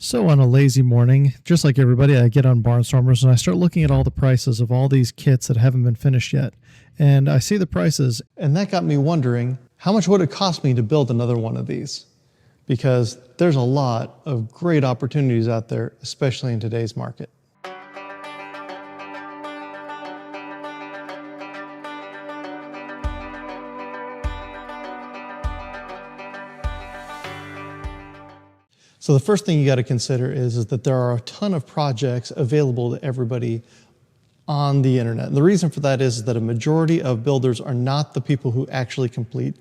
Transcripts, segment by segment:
So on a lazy morning, just like everybody, I get on Barnstormers and I start looking at all the prices of all these kits that haven't been finished yet. And I see the prices, and that got me wondering, how much would it cost me to build another one of these? Because there's a lot of great opportunities out there, especially in today's market. So the first thing you got to consider is that there are a ton of projects available to everybody on the internet. And the reason for that is that a majority of builders are not the people who actually complete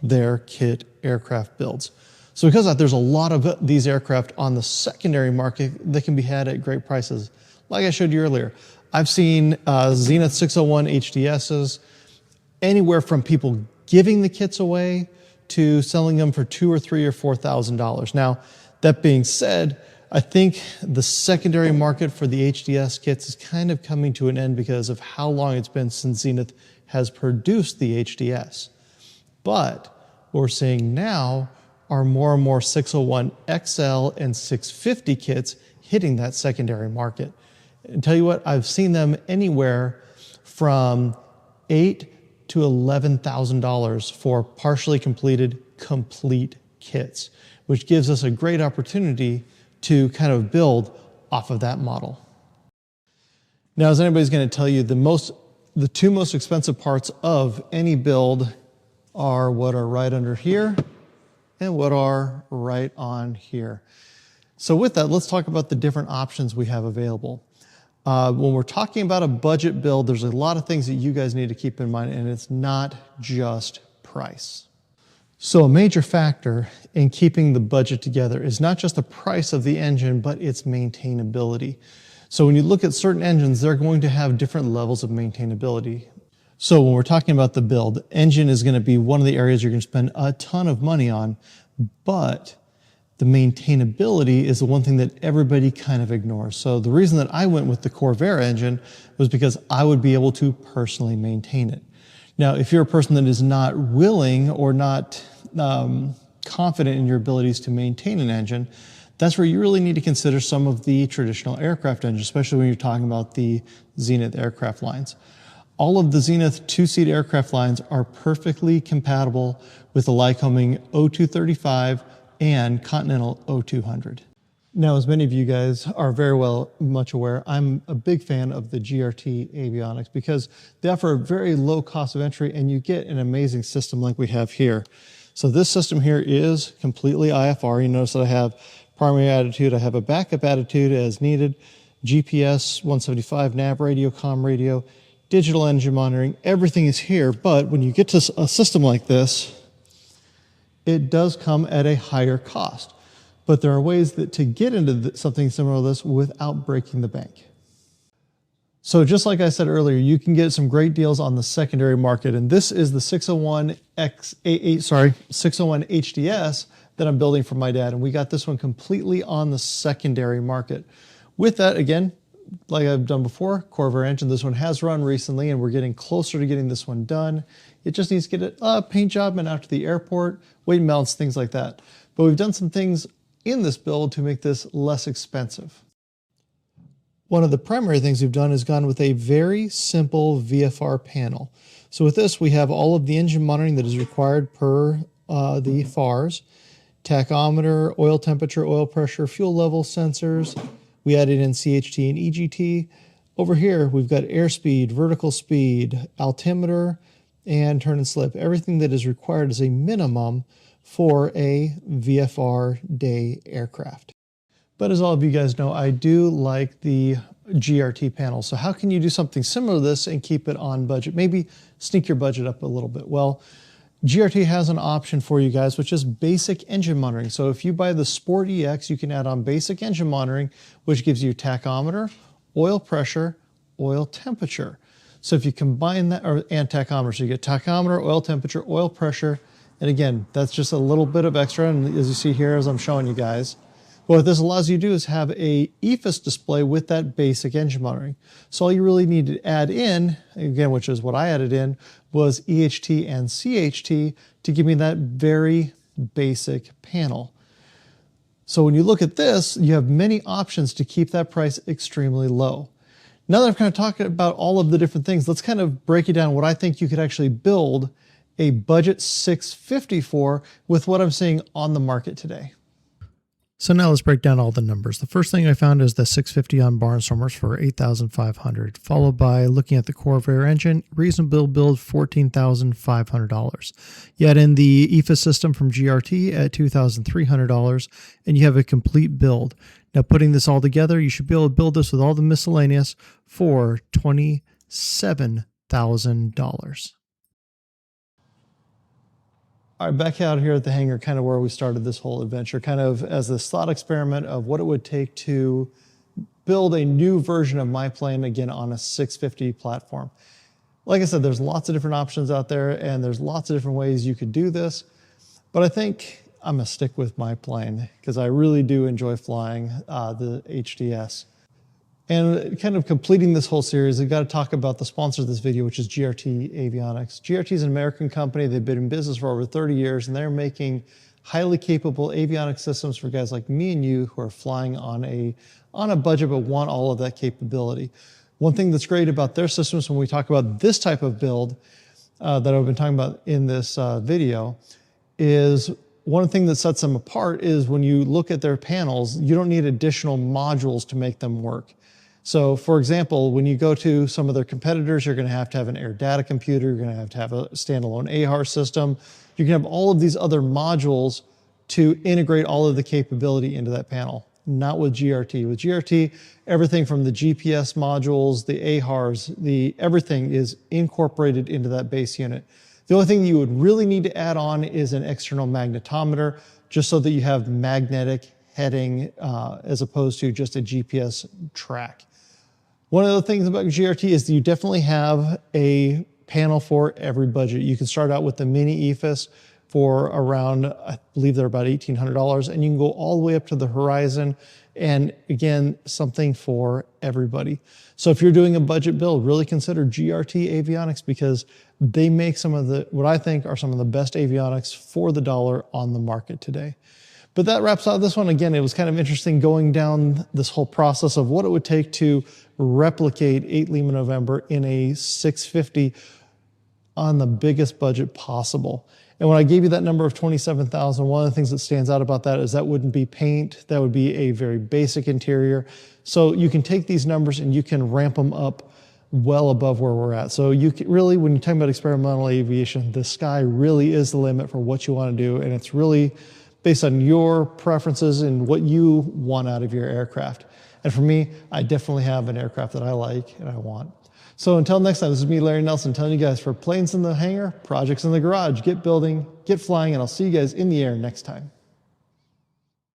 their kit aircraft builds. So because of that, there's a lot of these aircraft on the secondary market that can be had at great prices. Like I showed you earlier, I've seen Zenith 601 HDSs, anywhere from people giving the kits away to selling them for $2,000 or $3,000 or $4,000. Now, that being said, I think the secondary market for the HDS kits is kind of coming to an end because of how long it's been since Zenith has produced the HDS. But what we're seeing now are more and more 601 XL and 650 kits hitting that secondary market. And tell you what, I've seen them anywhere from $8,000 to $11,000 for partially completed complete kits, which gives us a great opportunity to kind of build off of that model. Now, as anybody's going to tell you, the two most expensive parts of any build are what are right under here and what are right on here. So with that, let's talk about the different options we have available. When we're talking about a budget build, there's a lot of things that you guys need to keep in mind, and it's not just price. So a major factor in keeping the budget together is not just the price of the engine, but its maintainability. So when you look at certain engines, they're going to have different levels of maintainability. So when we're talking about the build, engine is going to be one of the areas you're going to spend a ton of money on, but the maintainability is the one thing that everybody kind of ignores. So the reason that I went with the Corvair engine was because I would be able to personally maintain it. Now, if you're a person that is not willing or not confident in your abilities to maintain an engine, that's where you really need to consider some of the traditional aircraft engines, especially when you're talking about the Zenith aircraft lines. All of the Zenith two-seat aircraft lines are perfectly compatible with the Lycoming 0235 and Continental 0200. Now, as many of you guys are very much aware, I'm a big fan of the GRT Avionics because they offer a very low cost of entry and you get an amazing system like we have here. So this system here is completely IFR. You notice that I have primary attitude, I have a backup attitude as needed, GPS 175, nav radio, comm radio, digital engine monitoring, everything is here. But when you get to a system like this, it does come at a higher cost. But there are ways to get into something similar to this without breaking the bank. So just like I said earlier, you can get some great deals on the secondary market. And this is the 601 HDS that I'm building for my dad. And we got this one completely on the secondary market. With that, again, like I've done before, Corvair engine. This one has run recently and we're getting closer to getting this one done. It just needs to get a paint job and out to the airport, weight mounts, things like that. But we've done some things in this build to make this less expensive. One of the primary things we've done is gone with a very simple VFR panel. So with this, we have all of the engine monitoring that is required per the FARs, tachometer, oil temperature, oil pressure, fuel level sensors. We added in CHT and EGT. Over here, we've got airspeed, vertical speed, altimeter, and turn and slip. Everything that is required as a minimum for a VFR day aircraft. But as all of you guys know, I do like the GRT panel. So how can you do something similar to this and keep it on budget? Maybe sneak your budget up a little bit. Well, GRT has an option for you guys, which is basic engine monitoring. So if you buy the Sport EX, you can add on basic engine monitoring, which gives you tachometer, oil pressure, oil temperature. So if you combine that, and tachometer, so you get tachometer, oil temperature, oil pressure, and again, that's just a little bit of extra, and as you see here, as I'm showing you guys, what this allows you to do is have a EFIS display with that basic engine monitoring. So all you really need to add in, again, which is what I added in, was EHT and CHT to give me that very basic panel. So when you look at this, you have many options to keep that price extremely low. Now that I've kind of talked about all of the different things, let's kind of break it down what I think you could actually build a budget 650 for with what I'm seeing on the market today. So now let's break down all the numbers. The first thing I found is the 650 on Barnstormers for $8,500, followed by looking at the Corvair engine, reasonable build $14,500. You add in the EFA system from GRT at $2,300, and you have a complete build. Now putting this all together, you should be able to build this with all the miscellaneous for $27,000. All right, back out here at the hangar, kind of where we started this whole adventure, kind of as this thought experiment of what it would take to build a new version of my plane, again, on a 650 platform. Like I said, there's lots of different options out there, and there's lots of different ways you could do this, but I think I'm gonna stick with my plane because I really do enjoy flying the HDS. And kind of completing this whole series, I've got to talk about the sponsor of this video, which is GRT Avionics. GRT is an American company. They've been in business for over 30 years, and they're making highly capable avionics systems for guys like me and you who are flying on a budget but want all of that capability. One thing that's great about their systems when we talk about this type of build that I've been talking about in this video is one thing that sets them apart is when you look at their panels, you don't need additional modules to make them work. So for example, when you go to some of their competitors, you're going to have an air data computer, you're going to have a standalone AHAR system. You can have all of these other modules to integrate all of the capability into that panel. Not with GRT. With GRT, everything from the GPS modules, the AHARs, everything is incorporated into that base unit. The only thing you would really need to add on is an external magnetometer, just so that you have magnetic heading as opposed to just a GPS track. One of the things about GRT is that you definitely have a panel for every budget. You can start out with the mini EFIS for around, I believe they're about $1,800, and you can go all the way up to the Horizon, and again, something for everybody. So if you're doing a budget build, really consider GRT Avionics because they make some of what I think are some of the best avionics for the dollar on the market today. But that wraps up this one. Again, it was kind of interesting going down this whole process of what it would take to replicate 8 Lima November in a 650 on the biggest budget possible. And when I gave you that number of 27,000, one of the things that stands out about that is that wouldn't be paint. That would be a very basic interior. So you can take these numbers and you can ramp them up well above where we're at. So you can really, when you're talking about experimental aviation, the sky really is the limit for what you want to do. And it's really based on your preferences and what you want out of your aircraft. And for me, I definitely have an aircraft that I like and I want. So until next time, this is me, Larry Nelson, telling you guys for planes in the hangar, projects in the garage, get building, get flying, and I'll see you guys in the air next time.